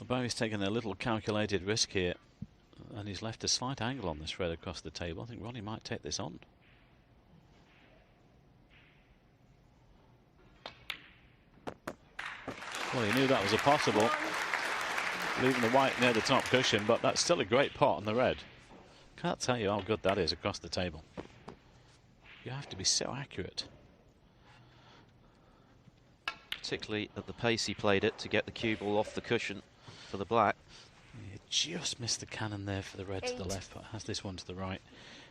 Well, Barry's taken a little calculated risk here, and he's left a slight angle on this red across the table. I think Ronnie might take this on. Well, he knew that was a possible, leaving the white near the top cushion, but that's still a great pot on the red. Can't tell you how good that is across the table. You have to be so accurate. Particularly at the pace he played it to get the cue ball off the cushion for the black. You just missed the cannon there for the red to the left, but has this one to the right.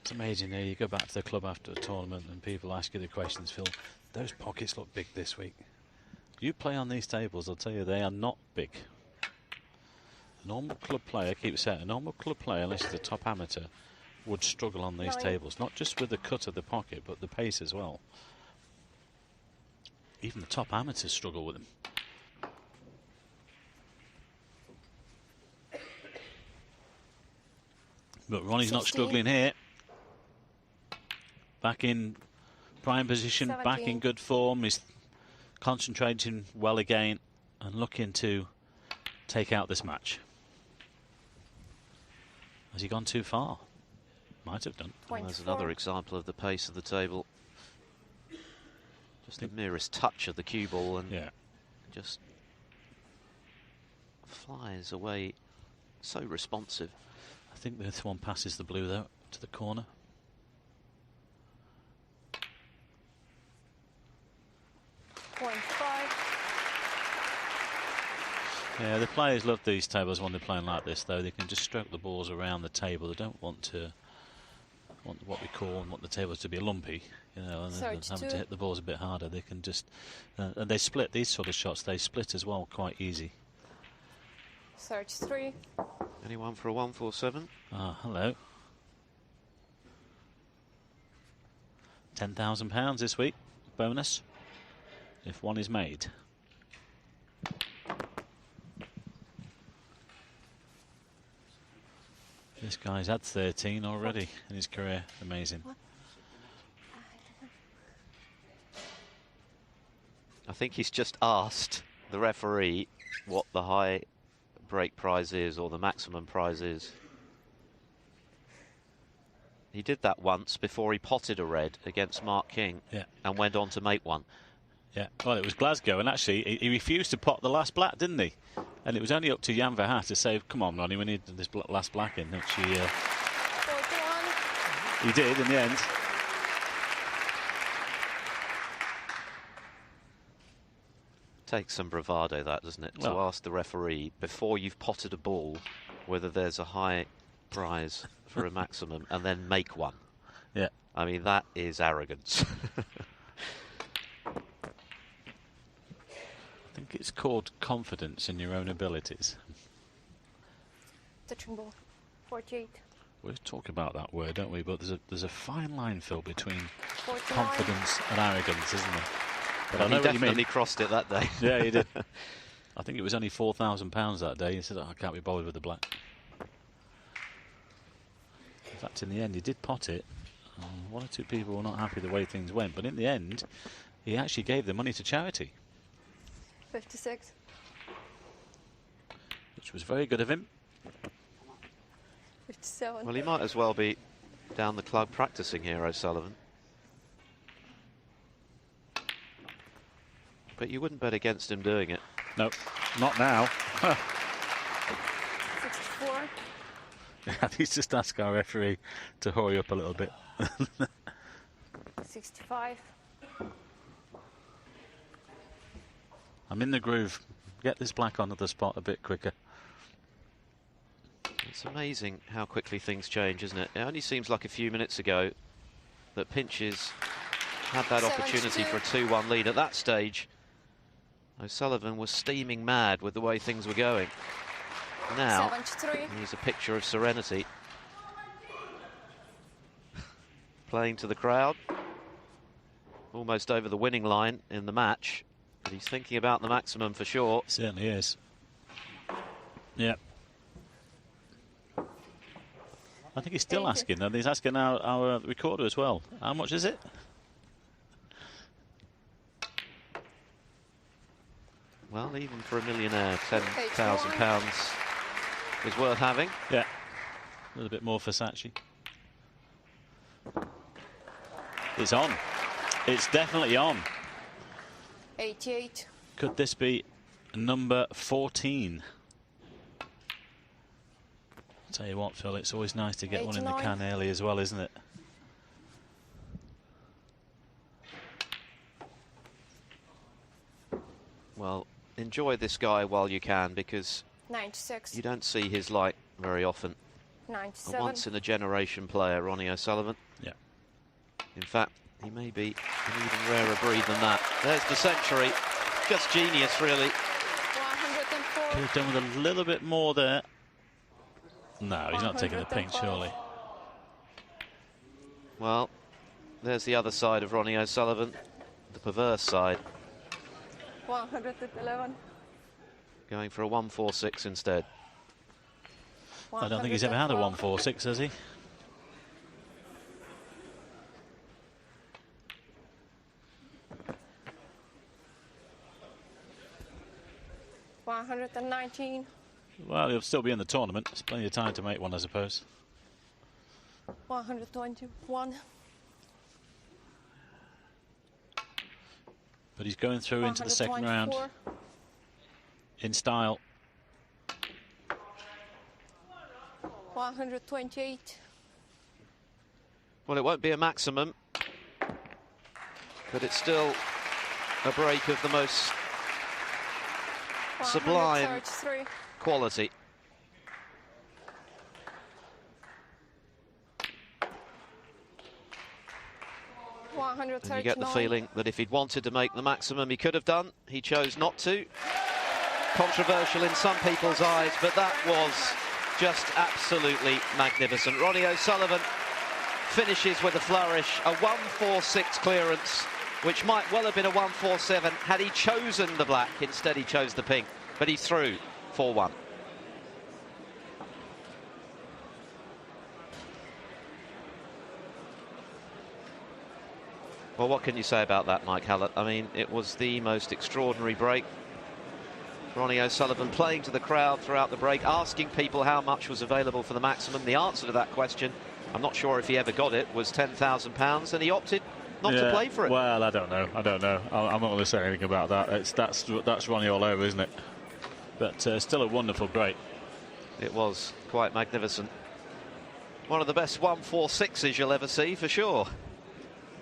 It's amazing. You go back to the club after a tournament and people ask you the questions, Phil, those pockets look big this week. You play on these tables, I'll tell you, they are not big. A normal club player, I keep saying, a normal club player, unless he's a top amateur, would struggle on these tables, not just with the cut of the pocket, but the pace as well. Even the top amateurs struggle with them. But Ronnie's not struggling here. Back in prime position, 17. back in good form. He's concentrating well again and looking to take out this match. Has he gone too far? Might have done. Well, there's another example of the pace of the table. Just the merest touch of the cue ball and just flies away. So responsive. I think this one passes the blue though to the corner. Yeah, the players love these tables when they're playing like this, though. They can just stroke the balls around the table. They don't want what we want the tables to be lumpy, you know, and having to hit the balls a bit harder. They can just and they split these sort of shots. They split as well, quite easy. Search 3. Anyone for a 147? Ah, hello. £10,000 this week, bonus, if one is made. This guy's had 13 already in his career. Amazing. I think he's just asked the referee what the high break prize is or the maximum prize is. He did that once before he potted a red against Mark King and went on to make one. Yeah, well, it was Glasgow, and actually he refused to pot the last black, didn't he? And it was only up to Jan Verhaert to say, come on, Ronnie, we need this last black in, which he did in the end. Takes some bravado, that, doesn't it? Well, to ask the referee before you've potted a ball whether there's a high prize for a maximum and then make one. Yeah. I mean, that is arrogance. I think it's called confidence in your own abilities. Touching ball. 48. We talk about that word, don't we? But there's a fine line, Phil, between 49. confidence and arrogance, isn't there? But I know he what you definitely mean. crossed it that day. Yeah, he did. I think it was only £4,000 that day. He said, oh, I can't be bothered with the black. In fact, in the end, he did pot it. One or two people were not happy the way things went, but in the end, he actually gave the money to charity. 56. Which was very good of him. 57. Well, he might as well be down the club practicing here, O'Sullivan. But you wouldn't bet against him doing it. No, not now. 64. He's just asked our referee to hurry up a little bit. 65. I'm in the groove. Get this black onto the spot a bit quicker. It's amazing how quickly things change, isn't it? It only seems like a few minutes ago that Pinches had that opportunity for a 2-1 lead. At that stage, O'Sullivan was steaming mad with the way things were going. Now, 73. he's a picture of serenity. Playing to the crowd. Almost over the winning line in the match. But he's thinking about the maximum for sure. Certainly is. Yeah. I think he's still asking, though. He's asking our recorder as well. How much is it? Well, Well, even for a millionaire, £10,000 is worth having. Yeah, a little bit more Versace. It's on. It's definitely on. 88. Could this be number 14? Tell you what, Phil, it's always nice to get one in the can early as well, isn't it? Well, enjoy this guy while you can, because 96. you don't see his like very often. 97. A once-in-a-generation player, Ronnie O'Sullivan. Yeah. In fact, he may be an even rarer breed than that. There's the century. Just genius, really. 104. Could have done with a little bit more there. No, he's not taking the pink, surely. Well, there's the other side of Ronnie O'Sullivan, the perverse side. 111. Going for a 146 instead. I don't think he's ever had a 146, has he? $119. Well, he'll still be in the tournament. There's plenty of time to make one, I suppose. 121. But he's going through into the second round in style. 128. Well, it won't be a maximum, but it's still a break of the most sublime quality. And you get the feeling that if he'd wanted to make the maximum, he could have done. He chose not to. Controversial in some people's eyes, but that was just absolutely magnificent. Ronnie O'Sullivan finishes with a flourish, a 146 clearance, which might well have been a 147 had he chosen the black. Instead, he chose the pink, but he threw 4-1. Well, what can you say about that, Mike Hallett? I mean, it was the most extraordinary break. Ronnie O'Sullivan playing to the crowd throughout the break, asking people how much was available for the maximum. The answer to that question, I'm not sure if he ever got it, was £10,000, and he opted not to play for it. Well, I don't know. I'm not going to say anything about that. That's Ronnie all over, isn't it? But still a wonderful break. It was quite magnificent. One of the best 146s you'll ever see, for sure.